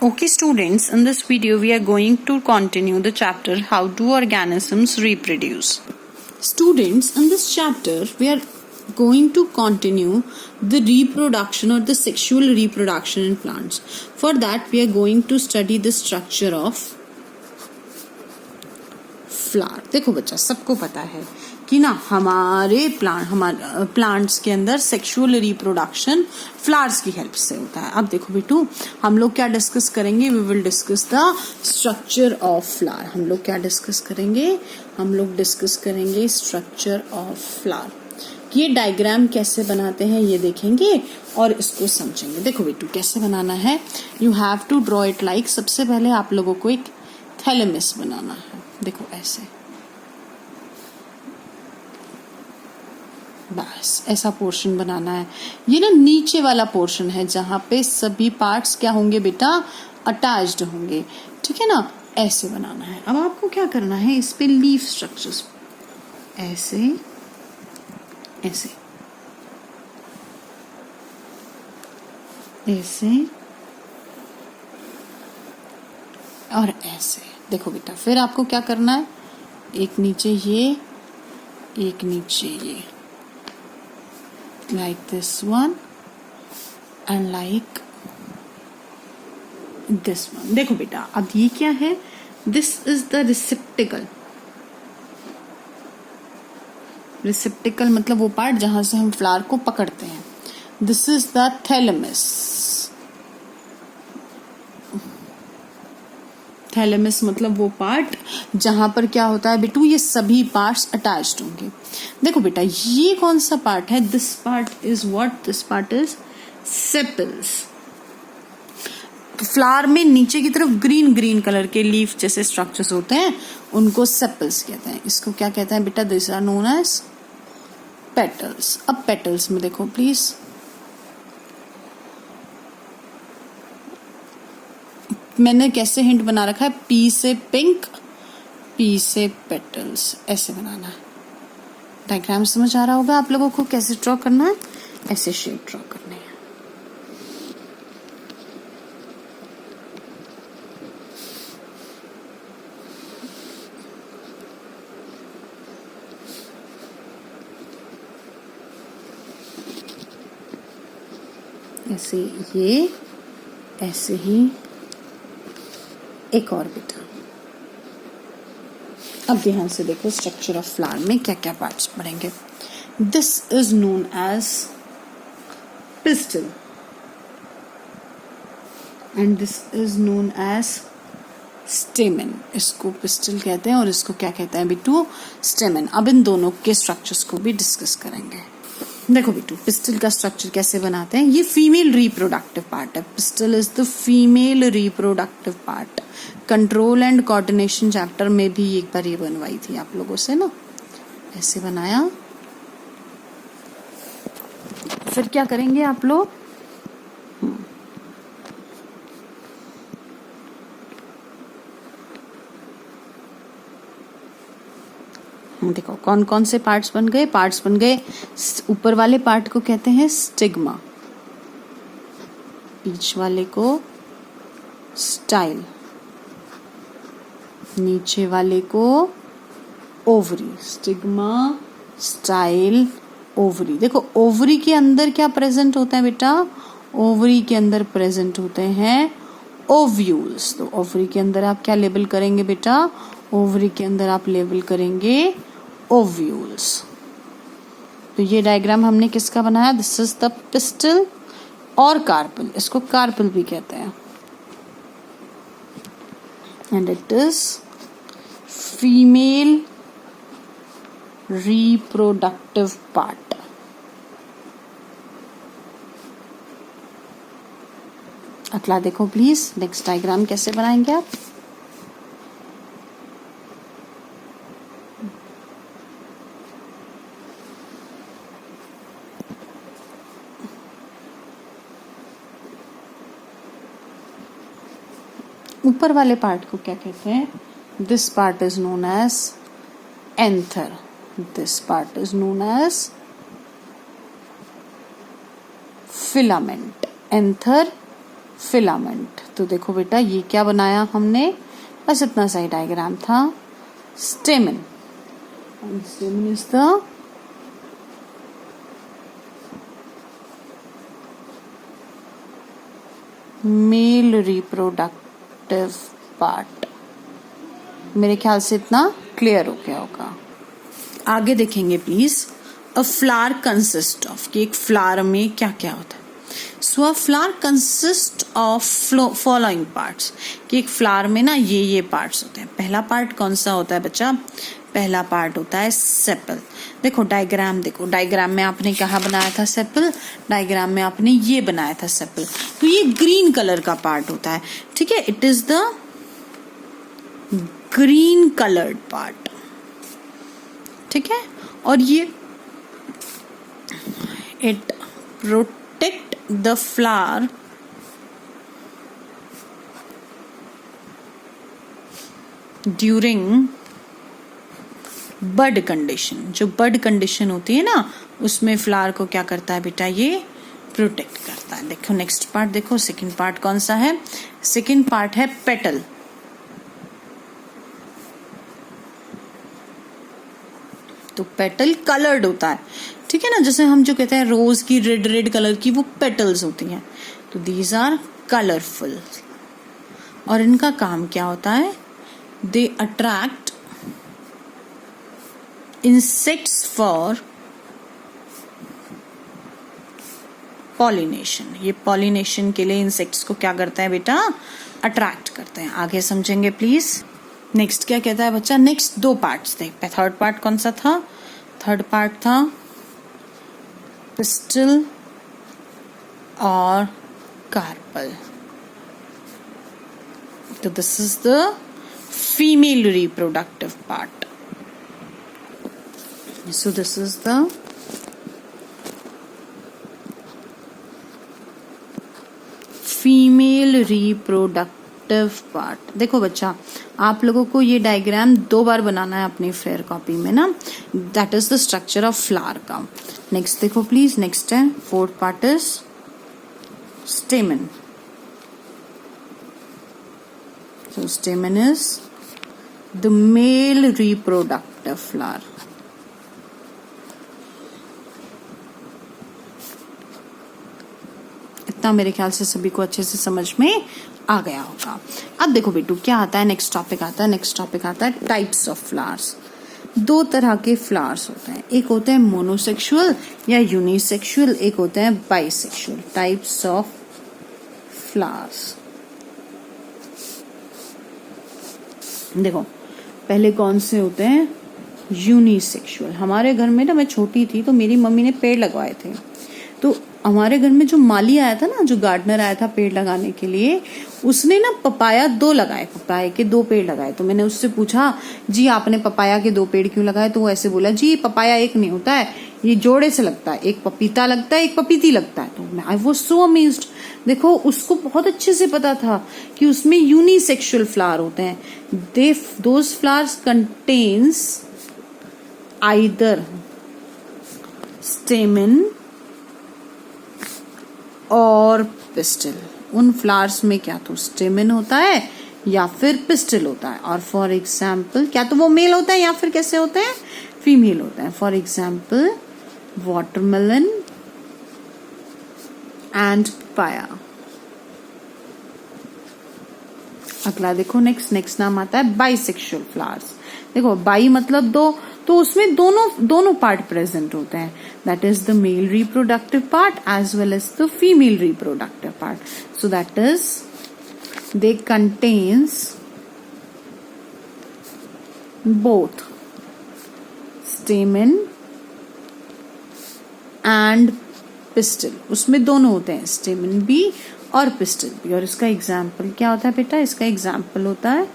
Okay students, in this video we are going to continue the chapter How do organisms reproduce. Students, in this chapter we are going to continue the reproduction or the sexual reproduction in plants. For that we are going to study the structure of flower. देखो बच्चा, सबको पता है कि ना हमारे plants के अंदर सेक्सुअल रिप्रोडक्शन फ्लावर्स की हेल्प से होता है. अब देखो बेटू, हम लोग क्या डिस्कस करेंगे? We will discuss the structure of flower. हम लोग क्या डिस्कस करेंगे? हम लोग डिस्कस करेंगे स्ट्रक्चर ऑफ फ्लावर. ये डायग्राम कैसे बनाते हैं ये देखेंगे और इसको समझेंगे. देखो बेटू, कैसे बनाना है? You have to draw it like, सबसे पहले आप लोगों को एक थैलेमस बनाना है. देखो ऐसे, बस ऐसा पोर्शन बनाना है. ये ना नीचे वाला पोर्शन है जहां पे सभी पार्ट्स क्या होंगे बेटा? अटैच्ड होंगे. ठीक है ना? ऐसे बनाना है. अब आपको क्या करना है? इस पे लीफ स्ट्रक्चर्स ऐसे ऐसे ऐसे और ऐसे. देखो बेटा, फिर आपको क्या करना है? एक नीचे ये, एक नीचे ये, like this one and like this one. देखो बेटा, अब ये क्या है? This is the रिसेप्टिकल. रिसेप्टिकल मतलब वो पार्ट जहां से हम फ्लावर को पकड़ते हैं. This is the thalamus. Thalamus मतलब वो पार्ट जहां पर क्या होता है बेटू? ये सभी पार्ट्स अटैच्ड होंगे. देखो बेटा, ये कौन सा पार्ट है? This part is what? This part is sepals. Flower में नीचे की तरफ ग्रीन ग्रीन कलर के लीफ जैसे स्ट्रक्चर्स होते हैं, उनको सेपल्स कहते हैं. इसको क्या कहते हैं बेटा? This are known as petals. अब पेटल्स में देखो प्लीज, मैंने कैसे हिंट बना रखा है? पी से पिंक, पी से पेटल्स, ऐसे बनाना है. डायग्राम समझ आ रहा होगा आप लोगों को कैसे ड्रॉ करना है? ऐसे शेप ड्रॉ करने हैं. ऐसे ये, ऐसे ही एक और बेटा. अब ध्यान से देखो, स्ट्रक्चर ऑफ फ्लावर में क्या क्या पार्ट्स पड़ेंगे. This is known as pistil and this is known as stamen. इसको पिस्टल कहते हैं और इसको क्या कहते हैं बेटू? स्टेमन. अब इन दोनों के स्ट्रक्चर्स को भी डिस्कस करेंगे. देखो बेटू, पिस्टल का स्ट्रक्चर कैसे बनाते हैं? ये फीमेल रिप्रोडक्टिव पार्ट है. Pistil is the female reproductive part. Control and coordination chapter में भी एक बार ये बनवाई थी आप लोगों से ना. ऐसे बनाया. फिर क्या करेंगे आप लोग? देखो कौन कौन से पार्ट्स बन गए. पार्ट्स बन गए. ऊपर वाले पार्ट को कहते हैं स्टिग्मा, बीच वाले को स्टाइल, नीचे वाले को ओवरी. Stigma, style, ovary. देखो ओवरी के अंदर क्या प्रेजेंट होता है बेटा? ओवरी के अंदर प्रेजेंट होते हैं ओव्यूल्स. तो ओवरी के अंदर आप क्या लेबल करेंगे बेटा? ओवरी के अंदर आप लेबल करेंगे ओव्यूल्स. तो ये डायग्राम हमने किसका बनाया? दिस इज द पिस्टल और कार्पल. इसको कार्पल भी कहते हैं. And it is female reproductive part. अगला देखो प्लीज, नेक्स्ट डायग्राम कैसे बनाएंगे आप? ऊपर वाले पार्ट को क्या कहते हैं? This part is known as anther. This part is known as filament. Anther, filament. तो देखो बेटा ये क्या बनाया हमने, बस इतना सही डायग्राम था। स्टेमन, स्टेमन is the male reproductive part. मेरे ख्याल से इतना क्लियर हो गया होगा। आगे देखेंगे please. A flower consist of, कि एक फ्लावर में क्या क्या होता है। So a flower consist of following parts, कि एक फ्लावर में ना ये पार्ट्स होते हैं। पहला पार्ट कौन सा होता है बच्चा, पहला पार्ट होता है सेपल। देखो डायग्राम, देखो डायग्राम में आपने कहाँ बनाया था सेपल, डायग्राम में आपने ये बनाया था सेपल। तो ये ग्रीन कलर का पार्ट होता है, ठीक है, it is the green coloured part, ठीक है। और ये it protect the flower during bud condition. जो बड कंडीशन होती है ना, उसमें फ्लावर को क्या करता है बेटा, ये प्रोटेक्ट करता है। देखो नेक्स्ट पार्ट देखो, सेकंड पार्ट कौन सा है, सेकंड पार्ट है पेटल। तो पेटल कलर्ड होता है, ठीक है ना, जैसे हम जो कहते हैं रोज की रेड रेड कलर की वो पेटल्स होती हैं। तो दीज आर कलरफुल। और इनका काम क्या होता है, they attract insects for pollination. ये पॉलिनेशन के लिए इंसेक्ट्स को क्या करता है बेटा, अट्रैक्ट करते हैं। आगे समझेंगे प्लीज। नेक्स्ट क्या कहता है बच्चा, नेक्स्ट दो पार्ट्स देख। थर्ड पार्ट कौन सा था, थर्ड पार्ट था पिस्टल और कार्पल। तो this is the female reproductive part. So this is the female reproductive part. देखो बच्चा, आप लोगों को ये डायग्राम 2 बार बनाना है अपनी फेयर कॉपी में ना। That is the structure of flower का। नेक्स्ट देखो प्लीज, नेक्स्ट है fourth part is स्टेमन। So stamen is the male reproductive flower. इतना मेरे ख्याल से सभी को अच्छे से समझ में आ गया होगा। अब देखो बेटू क्या आता है, नेक्स्ट टॉपिक आता है। नेक्स्ट टॉपिक आता है टाइप्स ऑफ फ्लावर्स। 2 तरह के फ्लावर्स होते हैं, एक होते हैं मोनोसेक्सुअल या यूनिसेक्सुअल, एक होते हैं बाइसेक्सुअल। टाइप्स ऑफ फ्लावर्स देखो, पहले कौन से होते हैं, यूनिसेक्सुअल। हमारे घर में ना, मैं छोटी थी तो मेरी मम्मी ने पेड़ लगवाए थे। तो हमारे घर में जो माली आया था ना, जो गार्डनर आया था पेड़ लगाने के लिए, उसने ना पपाया 2 लगाए, पपाया के 2 पेड़ लगाए। तो मैंने उससे पूछा, जी आपने पपाया के 2 पेड़ क्यों लगाए? तो वो ऐसे बोला, जी पपाया एक नहीं होता है, ये जोड़े से लगता है, एक पपीता लगता है, एक पपीती लगता है। तो आई वाज सो अमेज्ड। देखो उसको बहुत अच्छे से पता था कि उसमें यूनिसेक्सुअल फ्लावर होते हैं। दोज फ्लावर्स कंटेन्स आइदर स्टेमन और पिस्टल। उन फ्लावर्स में क्या तो स्टेमन होता है या फिर पिस्टल होता है। और फॉर एग्जाम्पल, क्या तो वो मेल होता है या फिर कैसे होते हैं, फीमेल होता है। फॉर एग्जाम्पल वाटरमेलन एंड पाया। अगला देखो, नेक्स्ट नाम आता है बाइसेक्सुअल फ्लावर्स। देखो बाई मतलब 2, तो उसमें दोनों पार्ट प्रेजेंट होते हैं। That is the male reproductive part as well as the female reproductive part. So that is they contains both stamen and pistil. उसमें दोनों होते हैं, स्टेमन भी और पिस्टल भी। और इसका एग्जाम्पल क्या होता है बेटा, इसका एग्जाम्पल होता है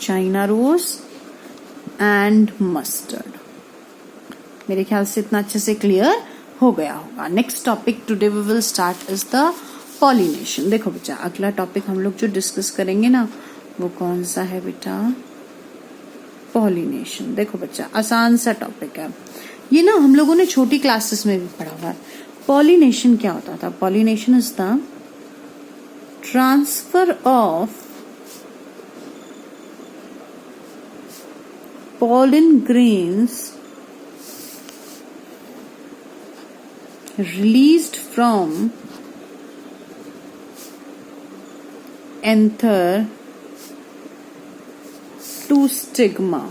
चाइना रोज एंड मस्टर्ड। मेरे ख्याल से इतना अच्छे से क्लियर हो गया होगा। Next topic today we will start is the pollination. देखो बेटा, अगला टॉपिक हम लोग जो डिस्कस करेंगे ना, वो कौन सा है बेटा, पॉलिनेशन। देखो बच्चा, आसान सा टॉपिक है ये ना, हम लोगों ने छोटी क्लासेस में भी पढ़ा हुआ है। पॉलिनेशन क्या होता था? Pollination is the transfer of pollen grains released from anther to stigma.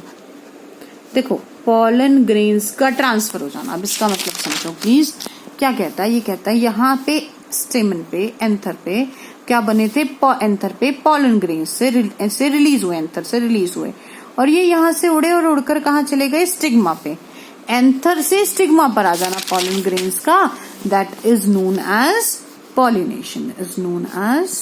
देखो, पॉलन ग्रेन्स का ट्रांसफर हो जाना, अब इसका मतलब समझो प्लीज। क्या कहता है? ये कहता है यहाँ पे स्टेमन पे, एंथर पे क्या बने थे? एंथर पे पॉलन ग्रेन्स से रिलीज हुए, एंथर से रिलीज हुए, और ये यहाँ से उड़े और उड़कर कहाँ चले गए? स्टिग्मा पे। एंथर से स्टिग्मा पर आ जाना पॉलन ग्रेन्स का, that is known as pollination, is known as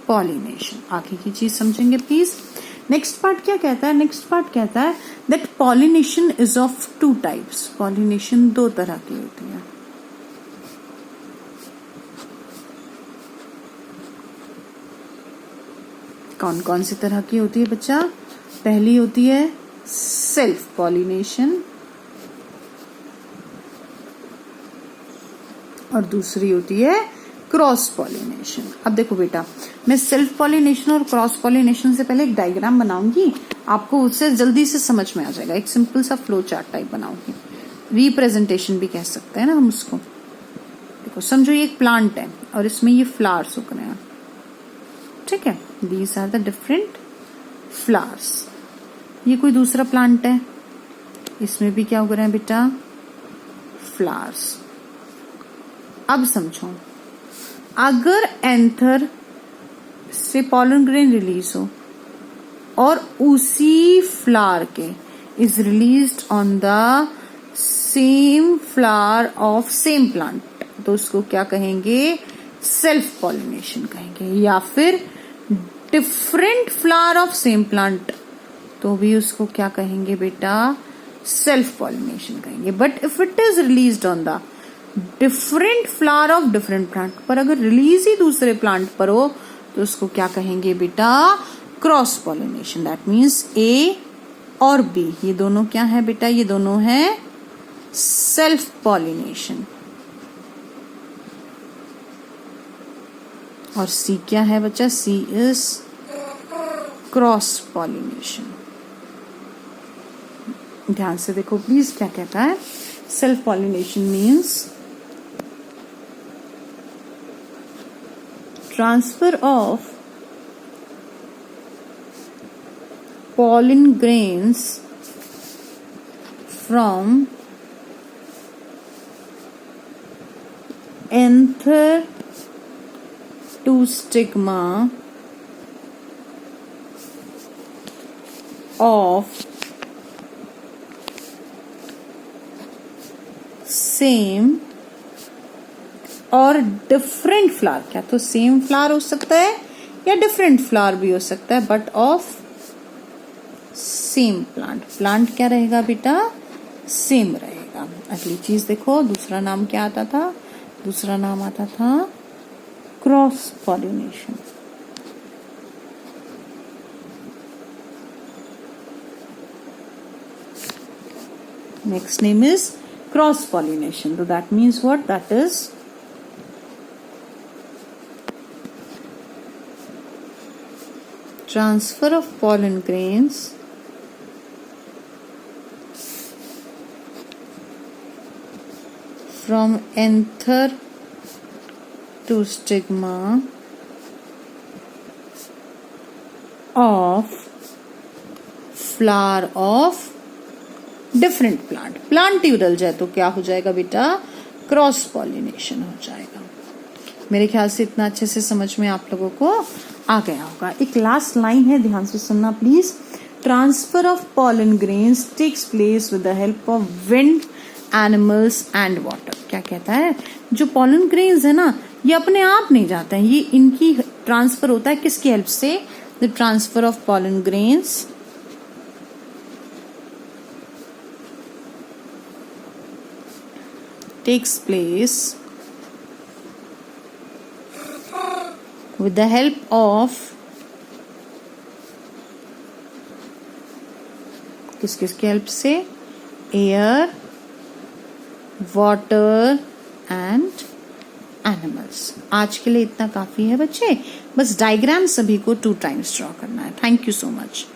pollination. आगे की चीज समझेंगे प्लीज। नेक्स्ट पार्ट क्या कहता है? नेक्स्ट पार्ट कहता है that pollination is of two types. Pollination दो तरह की होती है। कौन कौन सी तरह की होती है बच्चा? पहली होती है सेल्फ पॉलिनेशन और दूसरी होती है क्रॉस पॉलिनेशन। अब देखो बेटा, मैं सेल्फ पॉलिनेशन और क्रॉस पॉलिनेशन से पहले एक डायग्राम बनाऊंगी, आपको उससे जल्दी से समझ में आ जाएगा। एक सिंपल सा फ्लो चार्ट टाइप बनाऊंगी, रिप्रेजेंटेशन भी कह सकते हैं ना हम उसको। देखो समझो, ये एक प्लांट है और इसमें ये फ्लावर्स उग रहे हैं, ठीक है? These are the different flowers. ये कोई दूसरा प्लांट है, इसमें भी क्या उग रहे हैं बेटा? फ्लावर्स। अब समझो, अगर एंथर से पॉलन ग्रेन रिलीज हो और उसी फ्लावर के is released on the same flower of same plant, तो उसको क्या कहेंगे? सेल्फ पॉलिनेशन कहेंगे। या फिर different flower of same plant, तो भी उसको क्या कहेंगे बेटा? सेल्फ पॉलिनेशन कहेंगे। But if it is released on the different flower of different plant, पर अगर रिलीज ही दूसरे प्लांट पर हो तो उसको क्या कहेंगे बेटा? Cross pollination. दैट मीन्स ए और बी, ये दोनों क्या है बेटा? ये दोनों है सेल्फ पॉलिनेशन। और सी क्या है बच्चा? सी इज क्रॉस पॉलिनेशन। ध्यान से देखो प्लीज, क्या कहता है? Self pollination means transfer of pollen grains from anther to stigma of same और डिफरेंट फ्लावर। क्या तो सेम फ्लावर हो सकता है या डिफरेंट फ्लावर भी हो सकता है, but of same plant. Plant क्या रहेगा बेटा? सेम रहेगा। अगली चीज देखो, दूसरा नाम क्या आता था? दूसरा नाम आता था cross pollination. Next name is cross pollination. तो that means what? That is transfer of pollen grains from anther to stigma of flower of different plant। Plant ही बदल जाए तो क्या हो जाएगा बेटा? क्रॉस पॉलिनेशन हो जाएगा। मेरे ख्याल से इतना अच्छे से समझ में आप लोगों को आ गया होगा। एक लास्ट लाइन है, ध्यान से सुनना please. Transfer of pollen grains takes place with the help of wind, animals and water. क्या कहता है? जो पॉलन ग्रेन्स है ना, ये अपने आप नहीं जाते हैं, ये इनकी ट्रांसफर होता है किसकी हेल्प से? The transfer of pollen grains takes place with the help of किस किस की हेल्प से? Air, water and animals. आज के लिए इतना काफी है बच्चे, बस डायग्राम सभी को 2 टाइम्स ड्रॉ करना है। Thank you so much.